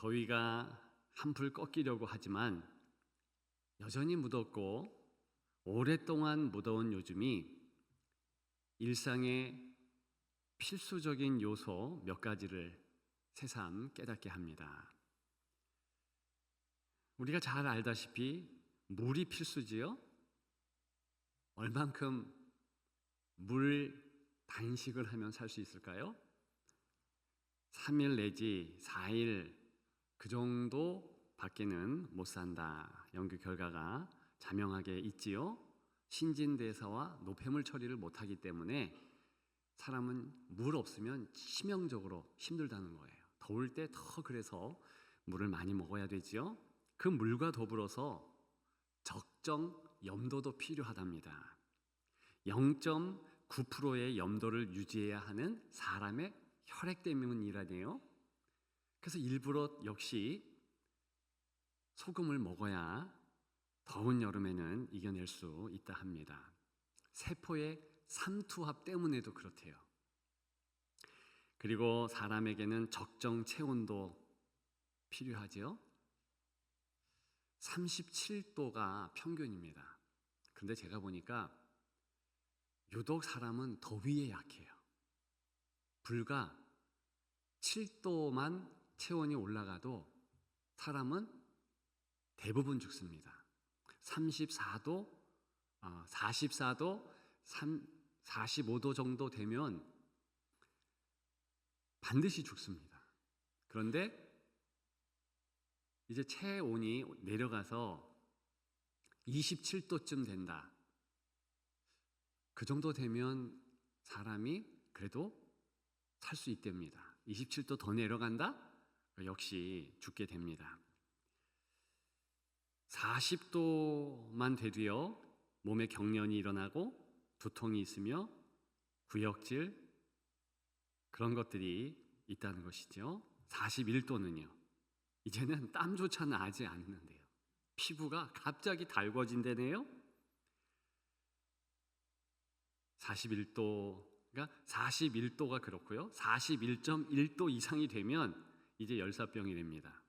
더위가 한풀 꺾이려고 하지만 여전히 무덥고 오랫동안 무더운 요즘이 일상의 필수적인 요소 몇 가지를 새삼 깨닫게 합니다. 우리가 잘 알다시피 물이 필수지요. 얼만큼 물 단식을 하면 살 수 있을까요? 3일 내지 4일 그 정도 밖에는 못 산다. 연구 결과가 자명하게 있지요. 신진대사와 노폐물 처리를 못하기 때문에 사람은 물 없으면 치명적으로 힘들다는 거예요. 더울 때 더 그래서 물을 많이 먹어야 되지요. 그 물과 더불어서 적정 염도도 필요하답니다. 0.9%의 염도를 유지해야 하는 사람의 혈액 때문이라네요. 그래서 일부러 역시 소금을 먹어야 더운 여름에는 이겨낼 수 있다 합니다. 세포의 삼투압 때문에도 그렇대요. 그리고 사람에게는 적정 체온도 필요하지요. 37도가 평균입니다. 그런데 제가 보니까 유독 사람은 더위에 약해요. 불과 7도만 체온이 올라가도 사람은 대부분 죽습니다. 34도, 44도, 45도 정도 되면 반드시 죽습니다. 그런데 이제 체온이 내려가서 27도쯤 된다. 그 정도 되면 사람이 그래도 살 수 있답니다. 27도 더 내려간다? 역시 죽게 됩니다. 40도만 돼도요, 몸에 경련이 일어나고 두통이 있으며 구역질 그런 것들이 있다는 것이죠. 41도는요, 이제는 땀조차 나지 않는데요. 피부가 갑자기 달궈진다네요. 41도가 그렇고요. 41.1도 이상이 되면 이제 열사병이 됩니다.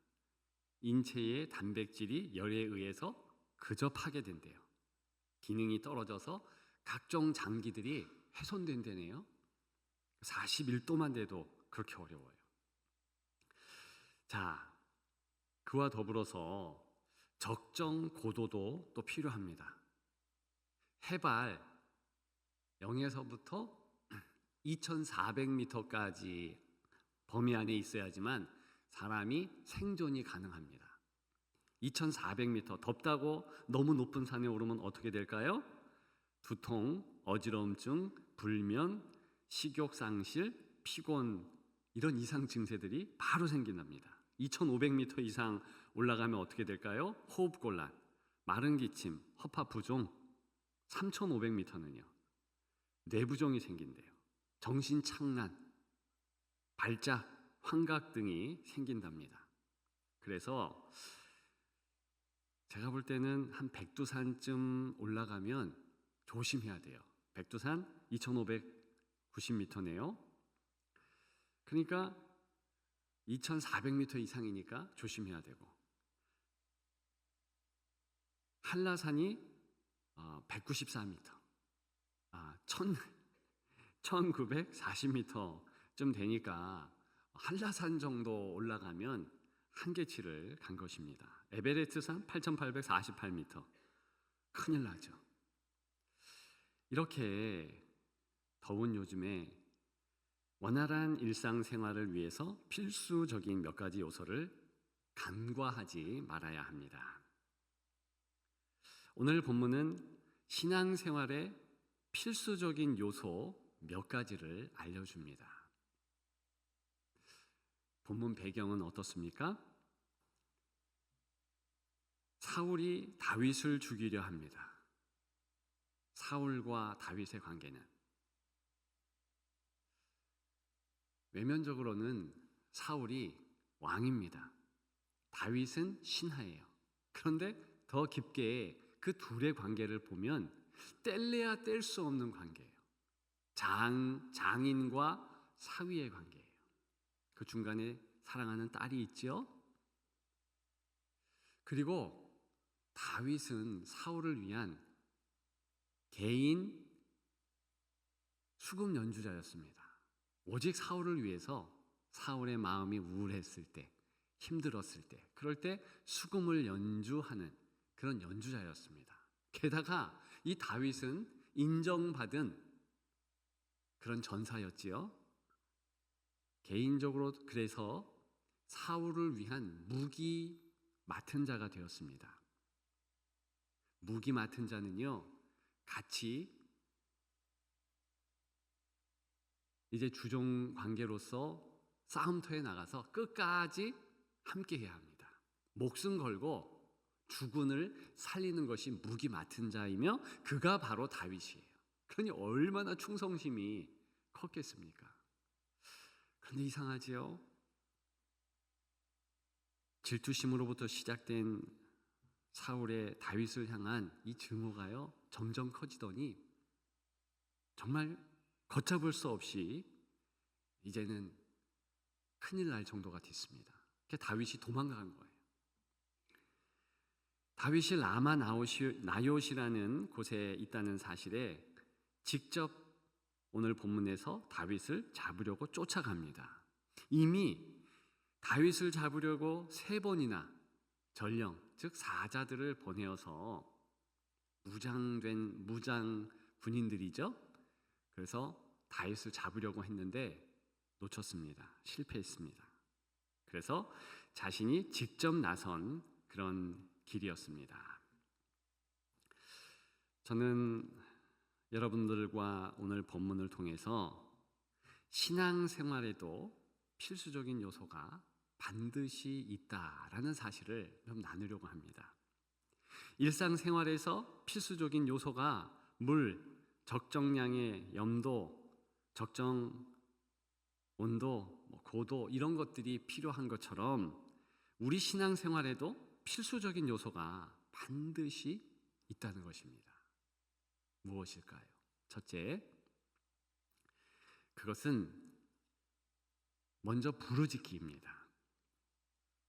인체의 단백질이 열에 의해서 그저 파괴된대요. 기능이 떨어져서 각종 장기들이 훼손된다네요. 41도만 돼도 그렇게 어려워요. 자, 그와 더불어서 적정 고도도 또 필요합니다. 해발 0에서부터 2400m까지 범위 안에 있어야지만 사람이 생존이 가능합니다. 2400m, 덥다고 너무 높은 산에 오르면 어떻게 될까요? 두통, 어지러움증, 불면, 식욕 상실, 피곤 이런 이상 증세들이 바로 생긴답니다. 2500m 이상 올라가면 어떻게 될까요? 호흡곤란, 마른 기침, 허파 부종. 3500m는요 뇌부종이 생긴대요. 정신착란, 발작, 환각 등이 생긴답니다. 그래서 제가 볼 때는 한 백두산쯤 올라가면 조심해야 돼요. 백두산 2590m네요. 그러니까 2400m 이상이니까 조심해야 되고, 한라산이 194m, 1940m쯤 되니까 한라산 정도 올라가면 한계치를 간 것입니다. 에베레스트산 8848m, 큰일 나죠. 이렇게 더운 요즘에 원활한 일상생활을 위해서 필수적인 몇 가지 요소를 간과하지 말아야 합니다. 오늘 본문은 신앙생활의 필수적인 요소 몇 가지를 알려줍니다. 본문 배경은 어떻습니까? 사울이 다윗을 죽이려 합니다. 사울과 다윗의 관계는 외면적으로는 사울이 왕입니다. 다윗은 신하예요. 그런데 더 깊게 그 둘의 관계를 보면 뗄래야 뗄 수 없는 관계예요. 장인과 사위의 관계예요. 그 중간에 사랑하는 딸이 있죠. 그리고 다윗은 사울을 위한 개인 수금 연주자였습니다. 오직 사울을 위해서 사울의 마음이 우울했을 때, 힘들었을 때, 그럴 때 수금을 연주하는 그런 연주자였습니다. 게다가 이 다윗은 인정받은 그런 전사였지요. 개인적으로 그래서 사울을 위한 무기 맡은 자가 되었습니다. 무기 맡은 자는요, 같이 이제 주종 관계로서 싸움터에 나가서 끝까지 함께 해야 합니다. 목숨 걸고 주군을 살리는 것이 무기 맡은 자이며 그가 바로 다윗이에요. 그러니 얼마나 충성심이 컸겠습니까? 그런데 이상하지요? 질투심으로부터 시작된 사울의 다윗을 향한 이 증오가요, 점점 커지더니 정말 걷잡을 수 없이 이제는 큰일 날 정도가 됐습니다. 그래서 다윗이 도망간 거예요. 다윗이 라마 나요시라는 곳에 있다는 사실에 직접 오늘 본문에서 다윗을 잡으려고 쫓아갑니다. 이미 다윗을 잡으려고 3번이나 전령, 즉 사자들을 보내어서 무장 군인들이죠. 그래서 다윗을 잡으려고 했는데 놓쳤습니다. 실패했습니다. 그래서 자신이 직접 나선 그런 길이었습니다. 저는 여러분들과 오늘 본문을 통해서 신앙생활에도 필수적인 요소가 반드시 있다라는 사실을 좀 나누려고 합니다. 일상생활에서 필수적인 요소가 물, 적정량의 염도, 적정 온도, 고도 이런 것들이 필요한 것처럼 우리 신앙생활에도 필수적인 요소가 반드시 있다는 것입니다. 무엇일까요? 첫째, 그것은 먼저 부르짖기입니다.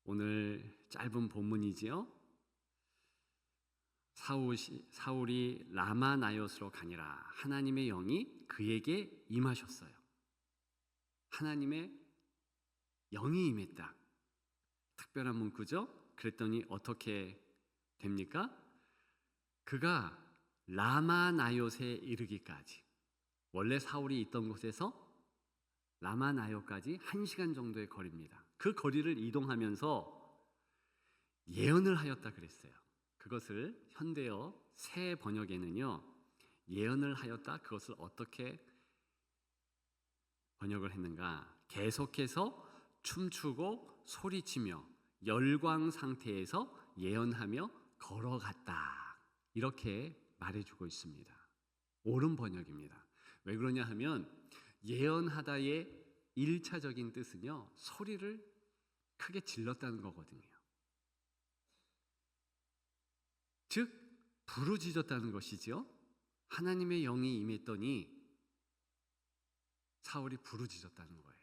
오늘 짧은 본문이지요. 사울이 라마나요스로 가니라 하나님의 영이 그에게 임하셨어요. 하나님의 영이 임했다. 특별한 문구죠. 그랬더니 어떻게 됩니까? 그가 라마나요스에 이르기까지, 원래 사울이 있던 곳에서 라마나요까지 1시간 정도의 거리입니다. 그 거리를 이동하면서 예언을 하였다 그랬어요. 그것을 현대어 새 번역에는요, 예언을 하였다, 그것을 어떻게 번역을 했는가? 계속해서 춤추고 소리치며 열광 상태에서 예언하며 걸어갔다, 이렇게 말해주고 있습니다. 옳은 번역입니다. 왜 그러냐 하면 예언하다의 1차적인 뜻은요, 소리를 크게 질렀다는 거거든요. 즉 부르짖었다는 것이죠. 하나님의 영이 임했더니 사울이 부르짖었다는 거예요.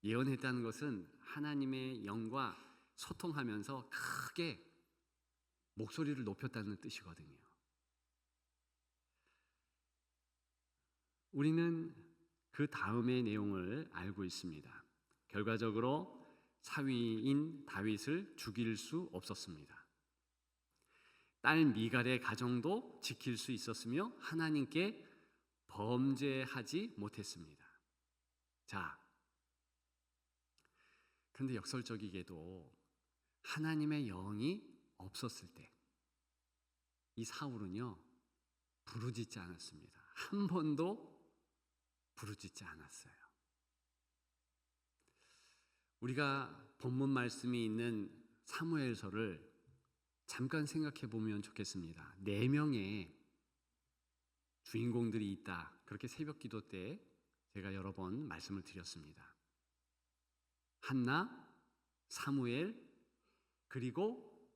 예언했다는 것은 하나님의 영과 소통하면서 크게 목소리를 높였다는 뜻이거든요. 우리는 그 다음의 내용을 알고 있습니다. 결과적으로 사위인 다윗을 죽일 수 없었습니다. 딸 미갈의 가정도 지킬 수 있었으며 하나님께 범죄하지 못했습니다. 자, 그런데 역설적이게도 하나님의 영이 없었을 때 이 사울은요, 부르짖지 않았습니다. 한 번도 부르짖지 않았어요. 우리가 본문 말씀이 있는 사무엘서를 잠깐 생각해 보면 좋겠습니다. 4명의 주인공들이 있다. 그렇게 새벽 기도 때 제가 여러 번 말씀을 드렸습니다. 한나, 사무엘, 그리고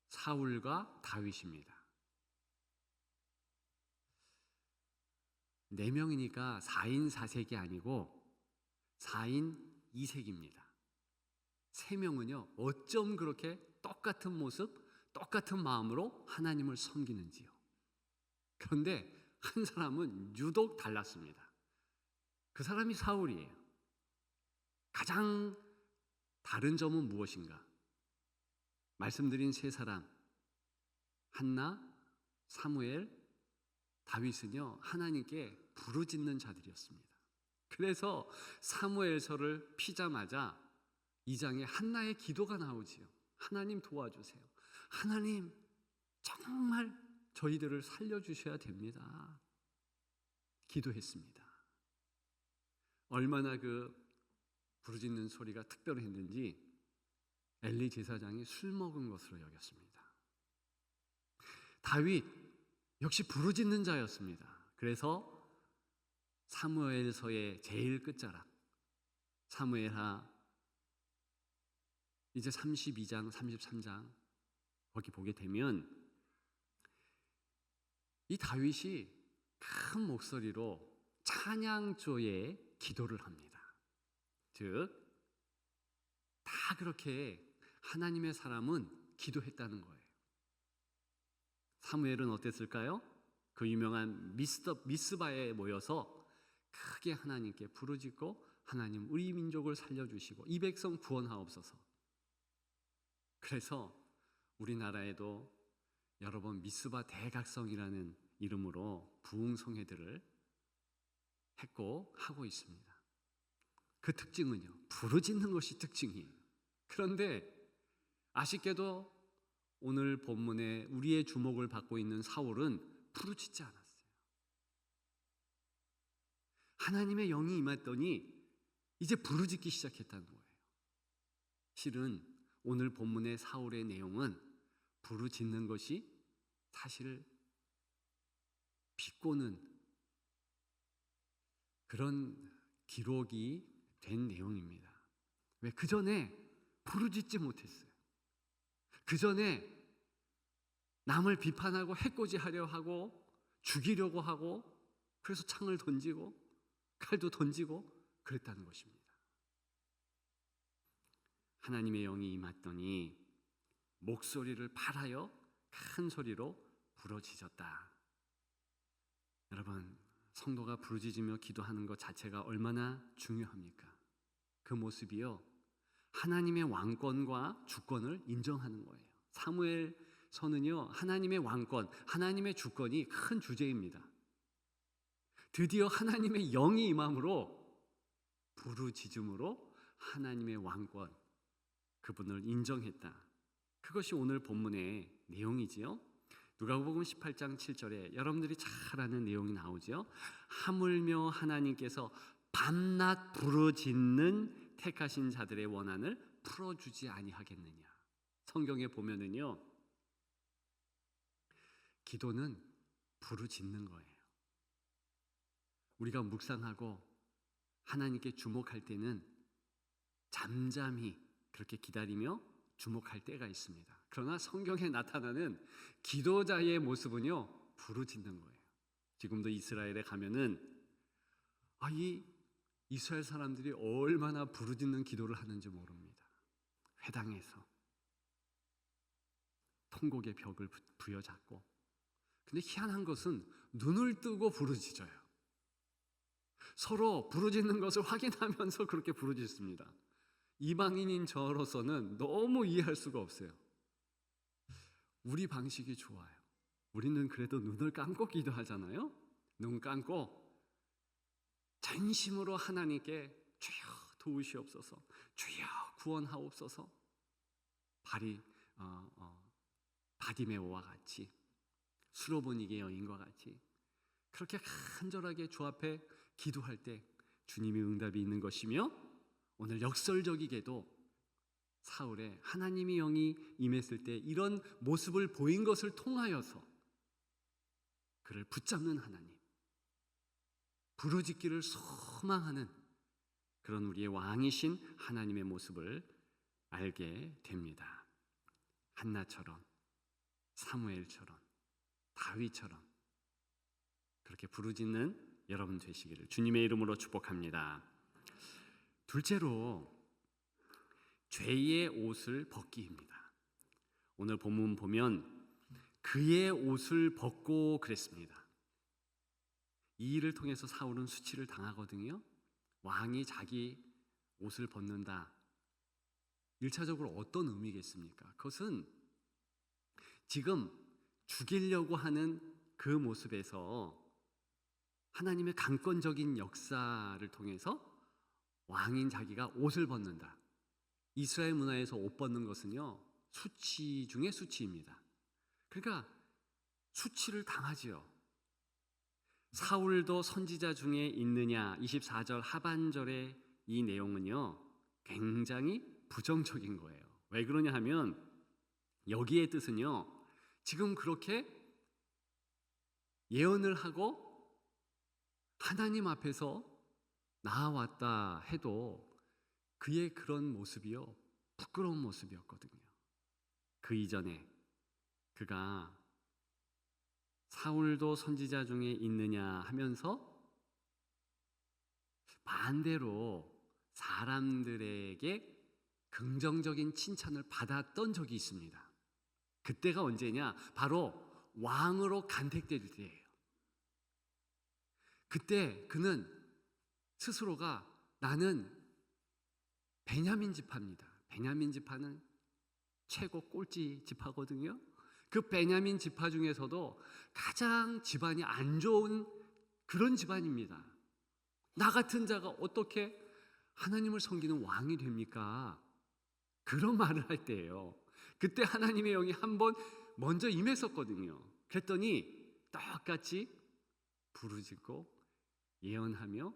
사울과 다윗입니다. 4명이니까 4인 4색이 아니고 4인 2색입니다. 세 명은요, 어쩜 그렇게 똑같은 모습, 똑같은 마음으로 하나님을 섬기는지요. 그런데 한 사람은 유독 달랐습니다. 그 사람이 사울이에요. 가장 다른 점은 무엇인가? 말씀드린 세 사람, 한나, 사무엘, 다윗은요, 하나님께 부르짖는 자들이었습니다. 그래서 사무엘서를 피자마자 2장에 한나의 기도가 나오지요. 하나님 도와주세요. 하나님 정말 저희들을 살려주셔야 됩니다. 기도했습니다. 얼마나 그 부르짖는 소리가 특별했는지 엘리 제사장이 술 먹은 것으로 여겼습니다. 다윗 역시 부르짖는 자였습니다. 그래서 사무엘서의 제일 끝자락, 사무엘하 이제 32장, 33장 거기 보게 되면 이 다윗이 큰 목소리로 찬양조의 기도를 합니다. 즉, 다 그렇게 하나님의 사람은 기도했다는 거예요. 사무엘은 어땠을까요? 그 유명한 미스바에 모여서 크게 하나님께 부르짖고 하나님 우리 민족을 살려주시고 이 백성 구원하옵소서. 그래서 우리나라에도 여러 번 미스바 대각성이라는 이름으로 부흥성회들을 했고 하고 있습니다. 그 특징은요, 부르짖는 것이 특징이에요. 그런데 아쉽게도 오늘 본문에 우리의 주목을 받고 있는 사울은 부르짖지 않았어요. 하나님의 영이 임했더니 이제 부르짖기 시작했다는 거예요. 실은 오늘 본문의 사울의 내용은 부르짖는 것이 사실 비꼬는 그런 기록이 된 내용입니다. 왜? 그 전에 부르짖지 못했어요. 그 전에 남을 비판하고 해코지하려 하고 죽이려고 하고 그래서 창을 던지고 칼도 던지고 그랬다는 것입니다. 하나님의 영이 임했더니 목소리를 발하여 큰 소리로 부르짖었다. 여러분, 성도가 부르짖으며 기도하는 것 자체가 얼마나 중요합니까? 그 모습이요, 하나님의 왕권과 주권을 인정하는 거예요. 사무엘서는요, 하나님의 왕권, 하나님의 주권이 큰 주제입니다. 드디어 하나님의 영이 임함으로 부르짖음으로 하나님의 왕권, 그분을 인정했다. 그것이 오늘 본문의 내용이지요. 누가복음 18장 7절에 여러분들이 잘 아는 내용이 나오죠. 하물며 하나님께서 밤낮 부르짖는 택하신 자들의 원한을 풀어주지 아니하겠느냐. 성경에 보면은요, 기도는 부르짖는 거예요. 우리가 묵상하고 하나님께 주목할 때는 잠잠히 그렇게 기다리며 주목할 때가 있습니다. 그러나 성경에 나타나는 기도자의 모습은요, 부르짖는 거예요. 지금도 이스라엘에 가면은 이 이스라엘 사람들이 얼마나 부르짖는 기도를 하는지 모릅니다. 회당에서 통곡의 벽을 부여잡고, 근데 희한한 것은 눈을 뜨고 부르짖어요. 서로 부르짖는 것을 확인하면서 그렇게 부르짖습니다. 이방인인 저로서는 너무 이해할 수가 없어요. 우리 방식이 좋아요. 우리는 그래도 눈을 감고 기도하잖아요. 눈 감고 전심으로 하나님께 주여 도우시옵소서, 주여 구원하옵소서, 바디메오와 같이, 수로보니게 여인과 같이 그렇게 간절하게 주 앞에 기도할 때 주님의 응답이 있는 것이며, 오늘 역설적이게도 사울의 하나님의 영이 임했을 때 이런 모습을 보인 것을 통하여서 그를 붙잡는 하나님, 부르짖기를 소망하는 그런 우리의 왕이신 하나님의 모습을 알게 됩니다. 한나처럼, 사무엘처럼, 다윗처럼 그렇게 부르짖는 여러분 되시기를 주님의 이름으로 축복합니다. 둘째로, 죄의 옷을 벗기입니다. 오늘 본문 보면 그의 옷을 벗고 그랬습니다. 이 일을 통해서 사울은 수치를 당하거든요. 왕이 자기 옷을 벗는다. 1차적으로 어떤 의미겠습니까? 그것은 지금 죽이려고 하는 그 모습에서 하나님의 강권적인 역사를 통해서 왕인 자기가 옷을 벗는다. 이스라엘 문화에서 옷 벗는 것은요, 수치 중에 수치입니다. 그러니까 수치를 당하지요. 사울도 선지자 중에 있느냐, 24절 하반절의 이 내용은요, 굉장히 부정적인 거예요. 왜 그러냐 하면 여기의 뜻은요, 지금 그렇게 예언을 하고 하나님 앞에서 나아왔다 해도 그의 그런 모습이요, 부끄러운 모습이었거든요. 그 이전에 그가 사울도 선지자 중에 있느냐 하면서 반대로 사람들에게 긍정적인 칭찬을 받았던 적이 있습니다. 그때가 언제냐? 바로 왕으로 간택될 때예요. 그때 그는 스스로가 나는 베냐민 지파입니다. 베냐민 지파는 최고 꼴찌 지파거든요. 그 베냐민 지파 중에서도 가장 집안이 안 좋은 그런 집안입니다. 나 같은 자가 어떻게 하나님을 섬기는 왕이 됩니까? 그런 말을 할 때예요. 그때 하나님의 영이 한번 먼저 임했었거든요. 그랬더니 똑같이 부르짖고 예언하며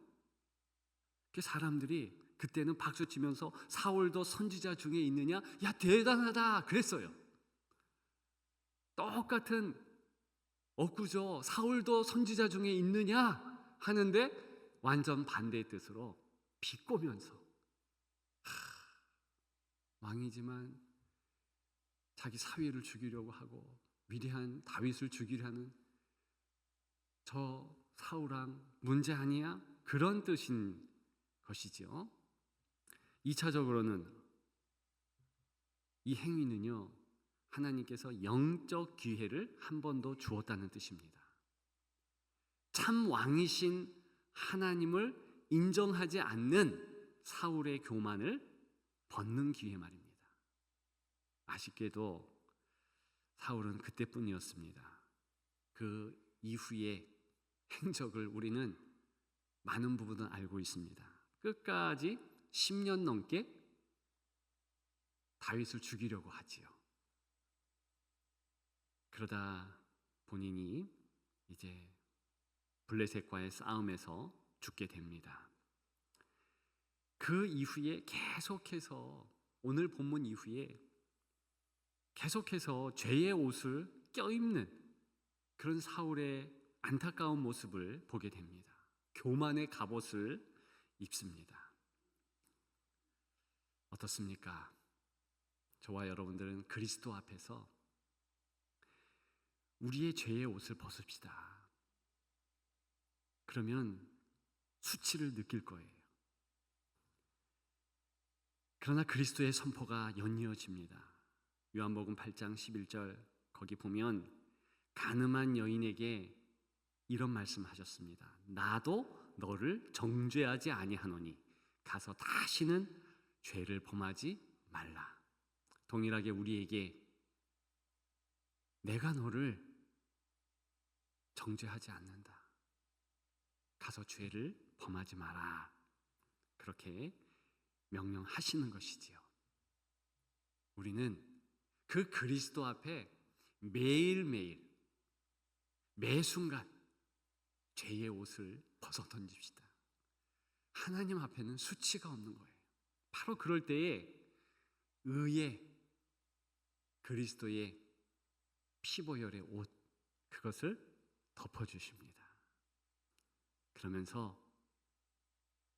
그 사람들이 그때는 박수치면서 사울도 선지자 중에 있느냐? 야, 대단하다 그랬어요. 똑같은 억구죠. 사울도 선지자 중에 있느냐 하는데 완전 반대의 뜻으로 비꼬면서 왕이지만 자기 사위를 죽이려고 하고 위대한 다윗을 죽이려 하는 저 사울왕 문제 아니야? 그런 뜻인 것이죠. 2차적으로는 이 행위는요, 하나님께서 영적 기회를 한 번 더 주었다는 뜻입니다. 참 왕이신 하나님을 인정하지 않는 사울의 교만을 벗는 기회 말입니다. 아쉽게도 사울은 그때뿐이었습니다. 그 이후의 행적을 우리는 많은 부분은 알고 있습니다. 끝까지 10년 넘게 다윗을 죽이려고 하지요. 그러다 본인이 이제 블레셋과의 싸움에서 죽게 됩니다. 그 이후에 계속해서 오늘 본문 이후에 계속해서 죄의 옷을 껴입는 그런 사울의 안타까운 모습을 보게 됩니다. 교만의 갑옷을 입습니다. 어떻습니까? 저와 여러분들은 그리스도 앞에서 우리의 죄의 옷을 벗읍시다. 그러면 수치를 느낄 거예요. 그러나 그리스도의 선포가 연이어집니다. 요한복음 8장 11절 거기 보면 간음한 여인에게 이런 말씀하셨습니다. 나도 너를 정죄하지 아니하노니 가서 다시는 죄를 범하지 말라. 동일하게 우리에게 내가 너를 정죄하지 않는다. 가서 죄를 범하지 마라. 그렇게 명령하시는 것이지요. 우리는 그 그리스도 앞에 매일매일 매 순간 죄의 옷을 벗어 던집시다. 하나님 앞에는 수치가 없는 거예요. 바로 그럴 때에 의의 그리스도의 피보혈의 옷, 그것을 덮어주십니다. 그러면서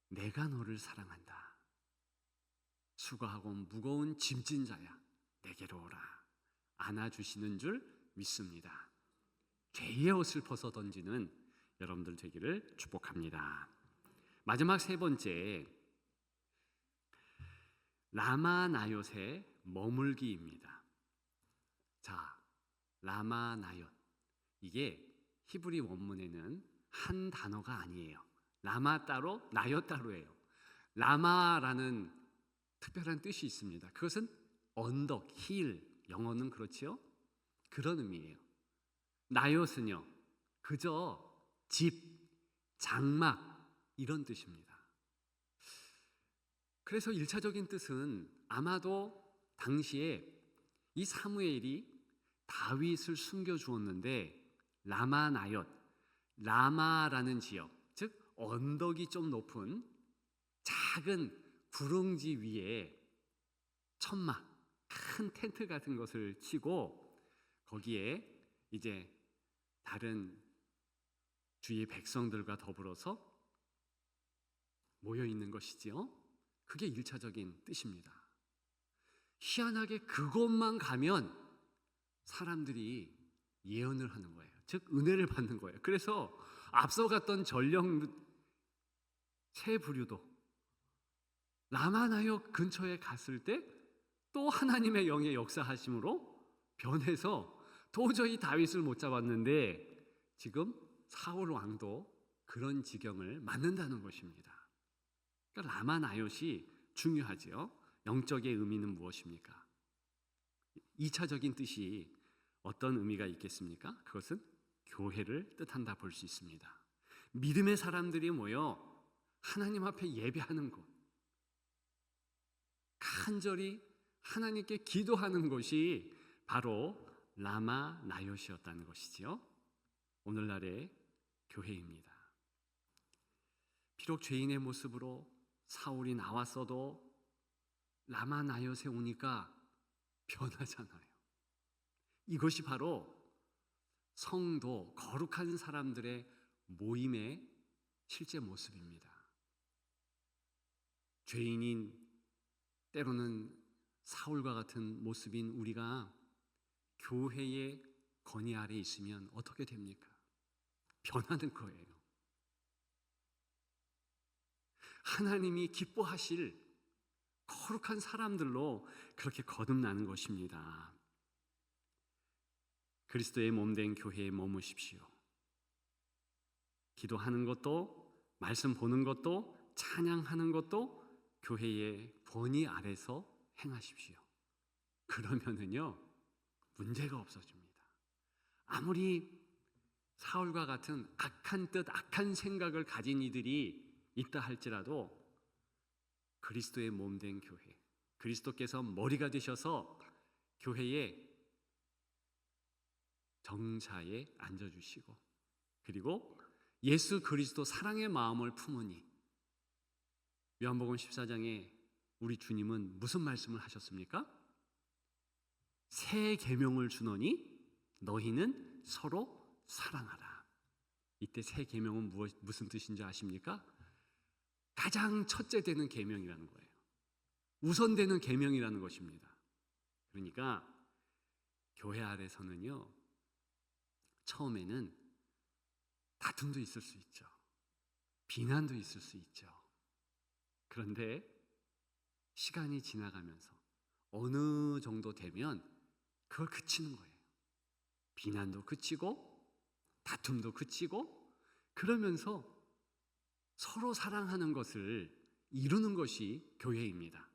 내가 너를 사랑한다. 수고하고 무거운 짐진 자야, 내게로 오라. 안아주시는 줄 믿습니다. 죄의 옷을 벗어 던지는 여러분들 되기를 축복합니다. 마지막 세 번째, 라마나옅의 머물기입니다. 자, 라마나옅. 이게 히브리 원문에는 한 단어가 아니에요. 라마 따로, 나옅 따로예요. 라마라는 특별한 뜻이 있습니다. 그것은 언덕, 힐, 영어는 그렇지요? 그런 의미예요. 나옅은요, 그저 집, 장막 이런 뜻입니다. 그래서 1차적인 뜻은 아마도 당시에 이 사무엘이 다윗을 숨겨주었는데 라마나옅, 라마라는 지역, 즉 언덕이 좀 높은 작은 구릉지 위에 천막, 큰 텐트 같은 것을 치고 거기에 이제 다른 주의 백성들과 더불어서 모여 있는 것이지요. 그게 1차적인 뜻입니다. 희한하게 그곳만 가면 사람들이 예언을 하는 거예요. 즉 은혜를 받는 거예요. 그래서 앞서 갔던 전령 세 부류도 라마나옅 근처에 갔을 때 또 하나님의 영의 역사하심으로 변해서 도저히 다윗을 못 잡았는데 지금 사울 왕도 그런 지경을 맞는다는 것입니다. 그러니까 라마나옅이 중요하지요. 영적의 의미는 무엇입니까? 2차적인 뜻이 어떤 의미가 있겠습니까? 그것은 교회를 뜻한다 볼 수 있습니다. 믿음의 사람들이 모여 하나님 앞에 예배하는 곳, 간절히 하나님께 기도하는 곳이 바로 라마나옅이었다는 것이지요. 오늘날의 교회입니다. 비록 죄인의 모습으로 사울이 나왔어도 라마나옅에 오니까 변하잖아요. 이것이 바로 성도, 거룩한 사람들의 모임의 실제 모습입니다. 죄인인 때로는 사울과 같은 모습인 우리가 교회의 건의 아래 있으면 어떻게 됩니까? 변하는 거예요. 하나님이 기뻐하실 거룩한 사람들로 그렇게 거듭나는 것입니다. 그리스도의 몸된 교회에 머무십시오. 기도하는 것도, 말씀 보는 것도, 찬양하는 것도 교회의 권위 아래서 행하십시오. 그러면은요, 문제가 없어집니다. 아무리 사울과 같은 악한 뜻, 악한 생각을 가진 이들이 있다 할지라도 그리스도의 몸된 교회, 그리스도께서 머리가 되셔서 교회의 정자에 앉아주시고 그리고 예수 그리스도 사랑의 마음을 품으니 요한복음 14장에 우리 주님은 무슨 말씀을 하셨습니까? 새 계명을 주노니 너희는 서로 사랑하라. 이때 새 계명은 무슨 뜻인지 아십니까? 가장 첫째 되는 계명이라는 거예요. 우선되는 계명이라는 것입니다. 그러니까 교회 아래서는요, 처음에는 다툼도 있을 수 있죠. 비난도 있을 수 있죠. 그런데 시간이 지나가면서 어느 정도 되면 그걸 그치는 거예요. 비난도 그치고 다툼도 그치고 그러면서 서로 사랑하는 것을 이루는 것이 교회입니다.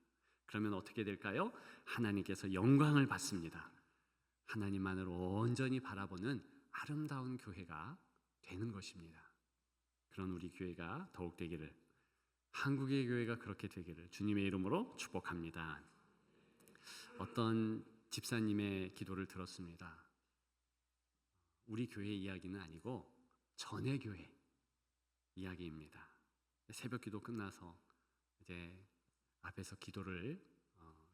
그러면 어떻게 될까요? 하나님께서 영광을 받습니다. 하나님만을 온전히 바라보는 아름다운 교회가 되는 것입니다. 그런 우리 교회가 더욱 되기를, 한국의 교회가 그렇게 되기를 주님의 이름으로 축복합니다. 어떤 집사님의 기도를 들었습니다. 우리 교회 이야기는 아니고 전의 교회 이야기입니다. 새벽 기도 끝나서 이제 앞에서 기도를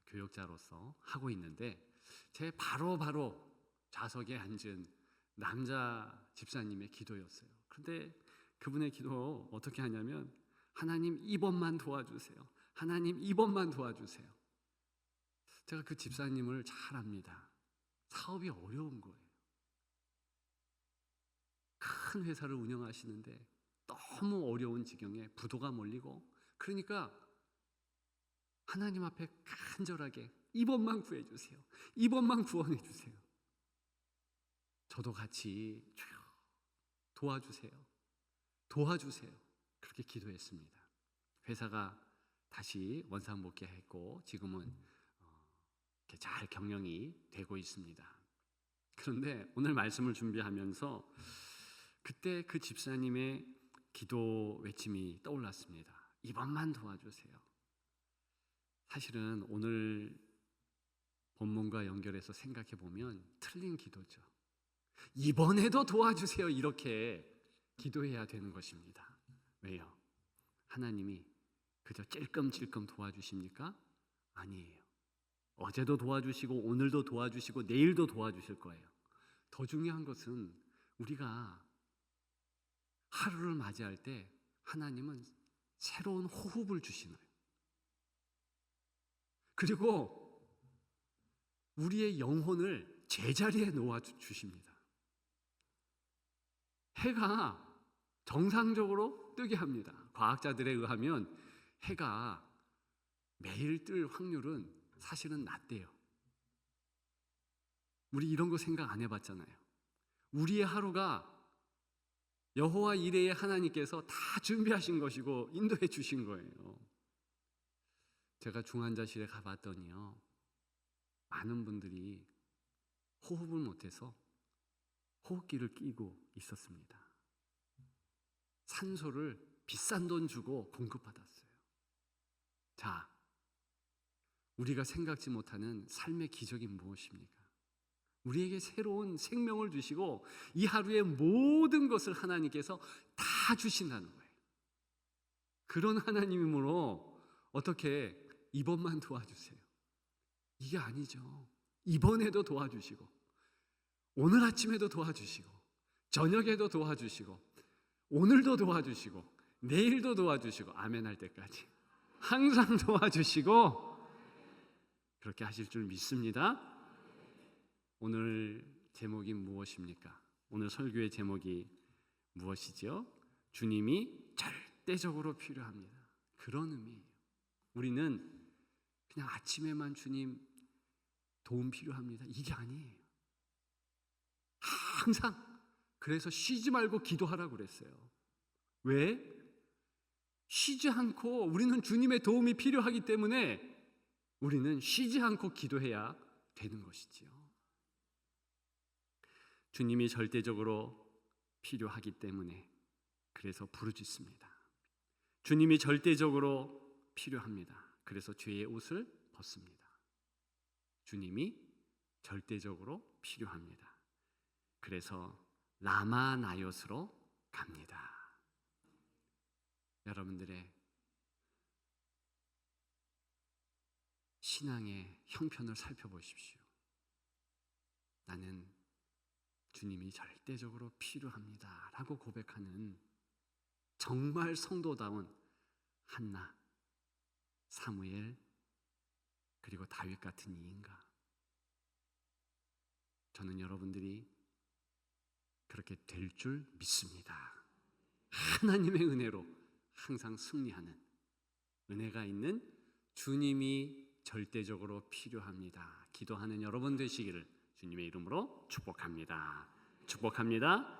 교역자로서 하고 있는데 제 바로 좌석에 앉은 남자 집사님의 기도였어요. 그런데 그분의 기도 어떻게 하냐면 하나님 이번만 도와주세요. 하나님 이번만 도와주세요. 제가 그 집사님을 잘 압니다. 사업이 어려운 거예요. 큰 회사를 운영하시는데 너무 어려운 지경에 부도가 몰리고 그러니까 하나님 앞에 간절하게 이번만 구해주세요. 이번만 구원해주세요. 저도 같이 주여 도와주세요. 도와주세요. 그렇게 기도했습니다. 회사가 다시 원상복귀했고 지금은 이렇게 잘 경영이 되고 있습니다. 그런데 오늘 말씀을 준비하면서 그때 그 집사님의 기도 외침이 떠올랐습니다. 이번만 도와주세요. 사실은 오늘 본문과 연결해서 생각해 보면 틀린 기도죠. 이번에도 도와주세요. 이렇게 기도해야 되는 것입니다. 왜요? 하나님이 그저 찔끔찔끔 도와주십니까? 아니에요. 어제도 도와주시고 오늘도 도와주시고 내일도 도와주실 거예요. 더 중요한 것은 우리가 하루를 맞이할 때 하나님은 새로운 호흡을 주시나요? 그리고 우리의 영혼을 제자리에 놓아 주십니다. 해가 정상적으로 뜨게 합니다. 과학자들에 의하면 해가 매일 뜰 확률은 사실은 낮대요. 우리 이런 거 생각 안 해봤잖아요. 우리의 하루가 여호와 이레의 하나님께서 다 준비하신 것이고 인도해 주신 거예요. 제가 중환자실에 가봤더니요, 많은 분들이 호흡을 못해서 호흡기를 끼고 있었습니다. 산소를 비싼 돈 주고 공급받았어요. 자, 우리가 생각지 못하는 삶의 기적이 무엇입니까? 우리에게 새로운 생명을 주시고 이 하루의 모든 것을 하나님께서 다 주신다는 거예요. 그런 하나님이므로 어떻게 이번만 도와주세요. 이게 아니죠. 이번에도 도와주시고 오늘 아침에도 도와주시고 저녁에도 도와주시고 오늘도 도와주시고 내일도 도와주시고 아멘 할 때까지 항상 도와주시고 그렇게 하실 줄 믿습니다. 오늘 제목이 무엇입니까? 오늘 설교의 제목이 무엇이죠? 주님이 절대적으로 필요합니다. 그런 의미예요. 우리는 그냥 아침에만 주님 도움 필요합니다. 이게 아니에요. 항상. 그래서 쉬지 말고 기도하라고 그랬어요. 왜? 쉬지 않고 우리는 주님의 도움이 필요하기 때문에 우리는 쉬지 않고 기도해야 되는 것이지요. 주님이 절대적으로 필요하기 때문에 그래서 부르짖습니다. 주님이 절대적으로 필요합니다. 그래서 죄의 옷을 벗습니다. 주님이 절대적으로 필요합니다. 그래서 라마나옅으로 갑니다. 여러분들의 신앙의 형편을 살펴보십시오. 나는 주님이 절대적으로 필요합니다 라고 고백하는 정말 성도다운 한나, 사무엘, 그리고 다윗 같은 이인가? 저는 여러분들이 그렇게 될 줄 믿습니다. 하나님의 은혜로 항상 승리하는 은혜가 있는 주님이 절대적으로 필요합니다. 기도하는 여러분 되시기를 주님의 이름으로 축복합니다. 축복합니다.